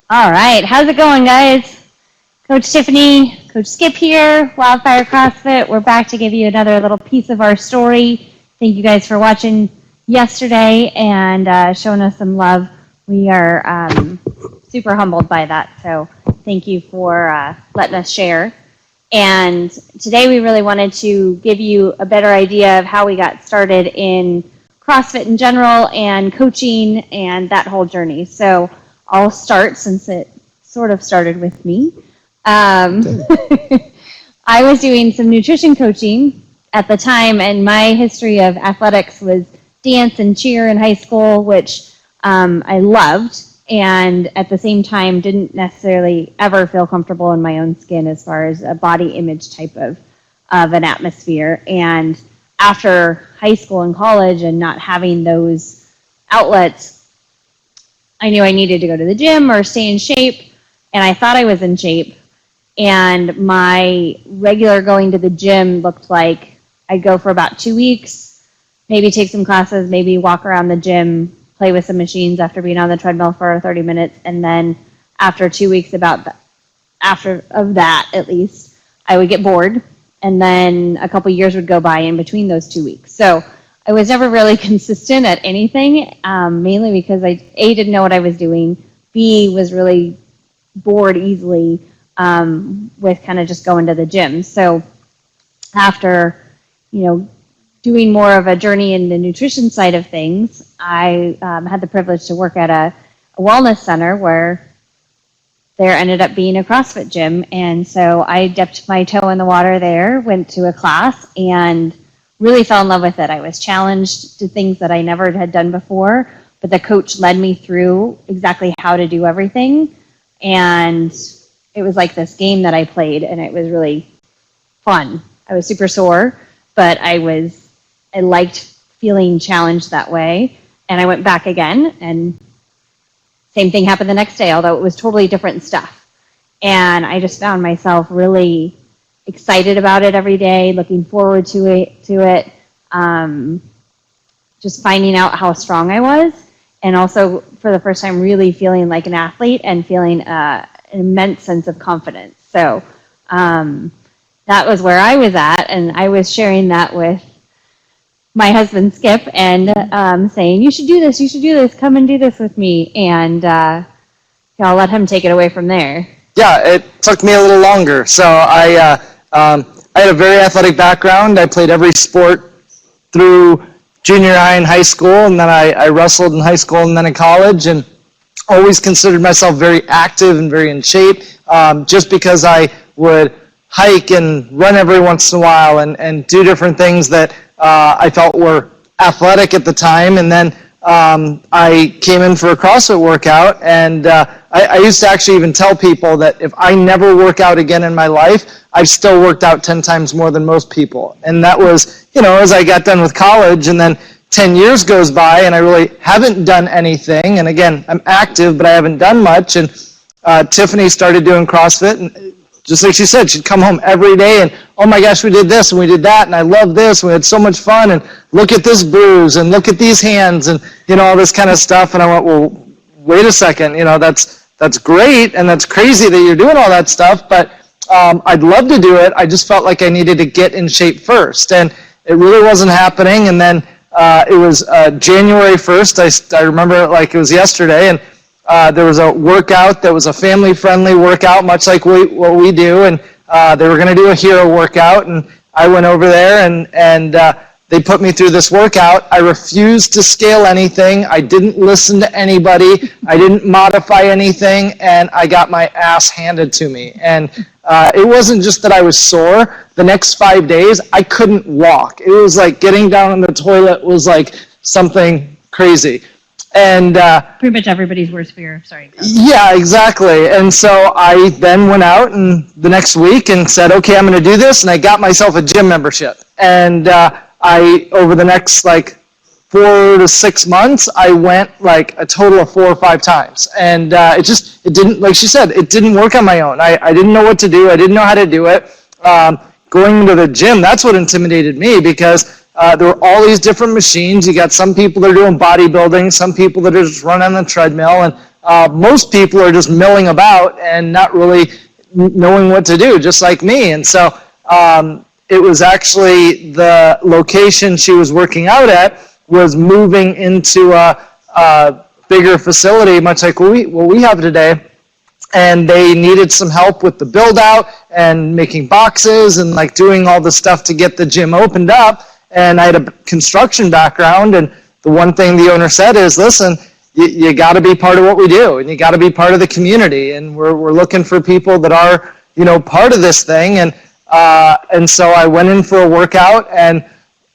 All right, how's it going, guys? Coach Tiffany, Coach Skip here, WildFire CrossFit. We're back to give you another little piece of our story. Thank you guys for watching yesterday and showing us some love. We are super humbled by that, so thank you for letting us share. And today we really wanted to give you a better idea of how we got started in CrossFit in general and coaching and that whole journey. So I'll start since it sort of started with me. I was doing some nutrition coaching at the time, and my history of athletics was dance and cheer in high school, which I loved, and at the same time didn't necessarily ever feel comfortable in my own skin as far as a body image type of an atmosphere. And after high school and college and not having those outlets, I knew I needed to go to the gym or stay in shape, and I thought I was in shape. And my regular going to the gym looked like I'd go for about 2 weeks, maybe take some classes, maybe walk around the gym, play with some machines after being on the treadmill for 30 minutes, and then after 2 weeks, after that at least, I would get bored, and then a couple years would go by in between those 2 weeks. So I was never really consistent at anything, mainly because I, A, didn't know what I was doing, B, was really bored easily with kind of just going to the gym. So after, doing more of a journey in the nutrition side of things, I had the privilege to work at a wellness center where there ended up being a CrossFit gym. And so I dipped my toe in the water there, went to a class, and really fell in love with it. I was challenged to things that I never had done before, but the coach led me through exactly how to do everything. And it was like this game that I played, and it was really fun. I was super sore, but I liked feeling challenged that way. And I went back again, and same thing happened the next day, although it was totally different stuff. And I just found myself really excited about it every day, looking forward to it, just finding out how strong I was, and also for the first time really feeling like an athlete and feeling an immense sense of confidence. So that was where I was at, and I was sharing that with my husband Skip and saying, you should do this, come and do this with me, and I'll let him take it away from there. Yeah, it took me a little longer. So I had a very athletic background. I played every sport through junior high and high school, and then I wrestled in high school and then in college, and always considered myself very active and very in shape, just because I would hike and run every once in a while and do different things that I felt were athletic at the time. And then I came in for a CrossFit workout, and I used to actually even tell people that if I never work out again in my life, I've still worked out 10 times more than most people. And that was, as I got done with college, and then 10 years goes by and I really haven't done anything. And again, I'm active, but I haven't done much. And Tiffany started doing CrossFit, and just like she said, she'd come home every day and, oh my gosh, we did this and we did that, and I love this, and we had so much fun, and look at this bruise, and look at these hands, and all this kind of stuff. And I went, well, wait a second, that's great, and that's crazy that you're doing all that stuff, but I'd love to do it. I just felt like I needed to get in shape first, and it really wasn't happening. And then it was January 1st, I remember it like it was yesterday, and there was a workout that was a family-friendly workout, much like what we do, and they were going to do a hero workout, and I went over there, and they put me through this workout. I refused to scale anything. I didn't listen to anybody. I didn't modify anything, and I got my ass handed to me. And it wasn't just that I was sore. The next 5 days, I couldn't walk. It was like getting down on the toilet was like something crazy. And pretty much everybody's worst fear. Sorry. Yeah, exactly. And so I then went out and the next week and said, okay, I'm going to do this. And I got myself a gym membership. And I, over the next 4 to 6 months, I went a total of 4 or 5 times. And it didn't, like she said, it didn't work on my own. I didn't know what to do. I didn't know how to do it. Going into the gym, that's what intimidated me, because there were all these different machines. You got some people that are doing bodybuilding, some people that are just running on the treadmill, and most people are just milling about and not really knowing what to do, just like me. And so it was actually the location she was working out at was moving into a bigger facility, much like what we have today. And they needed some help with the build out and making boxes and like doing all the stuff to get the gym opened up. And I had a construction background, and the one thing the owner said is, listen, you got to be part of what we do, and you got to be part of the community, and we're looking for people that are, you know, part of this thing. And so I went in for a workout, and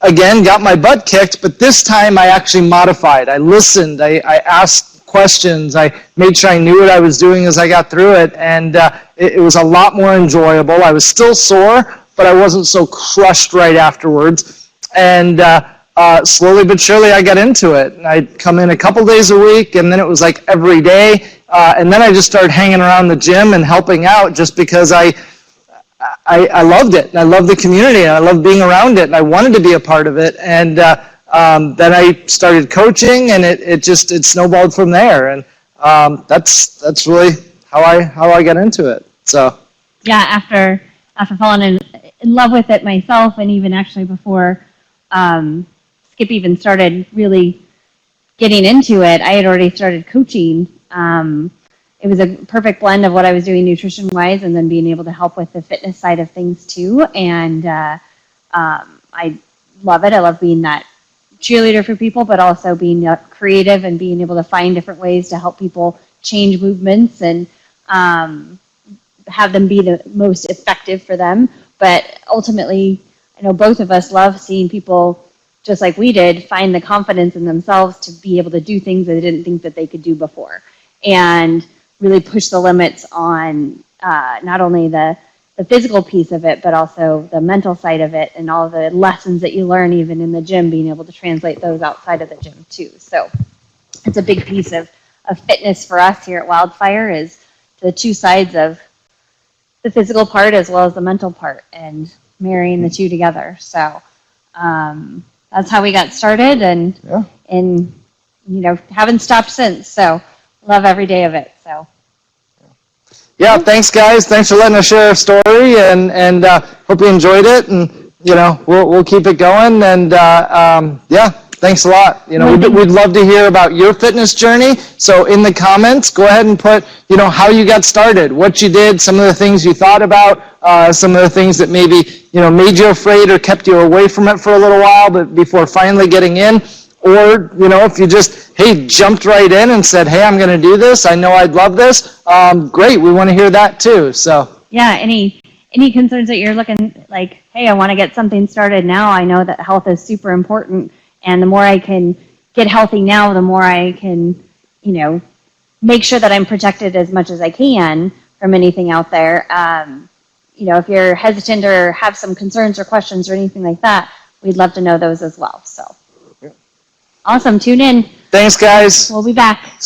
again got my butt kicked, but this time I actually modified. I listened, I asked questions, I made sure I knew what I was doing as I got through it, and it was a lot more enjoyable. I was still sore, but I wasn't so crushed right afterwards. And slowly but surely I got into it. And I'd come in a couple days a week, and then it was like every day. And then I just started hanging around the gym and helping out just because I loved it. And I loved the community, and I loved being around it, and I wanted to be a part of it. And then I started coaching, and it snowballed from there. And that's really how I got into it. So yeah, after falling in love with it myself, and even actually before Skip even started really getting into it, I had already started coaching. It was a perfect blend of what I was doing nutrition-wise and then being able to help with the fitness side of things too. And I love it. I love being that cheerleader for people, but also being creative and being able to find different ways to help people change movements and have them be the most effective for them. But ultimately, I know both of us love seeing people, just like we did, find the confidence in themselves to be able to do things that they didn't think that they could do before, and really push the limits on not only the physical piece of it, but also the mental side of it, and all the lessons that you learn even in the gym, being able to translate those outside of the gym too. So it's a big piece of fitness for us here at WildFire, is the two sides of the physical part as well as the mental part, and marrying the two together. So that's how we got started, and haven't stopped since. So love every day of it. So yeah, thanks guys. Thanks for letting us share our story, and hope you enjoyed it. And we'll keep it going. And thanks a lot. We'd love to hear about your fitness journey. So in the comments, go ahead and put how you got started, what you did, some of the things you thought about, some of the things that maybe made you afraid or kept you away from it for a little while, but before finally getting in. Or, if you just, jumped right in and said, hey, I'm going to do this, I know I'd love this, great, we want to hear that too. So yeah, any concerns that you're looking like, hey, I want to get something started now, I know that health is super important, and the more I can get healthy now, the more I can, make sure that I'm protected as much as I can from anything out there. If you're hesitant or have some concerns or questions or anything like that, we'd love to know those as well. So awesome. Tune in. Thanks, guys. We'll be back.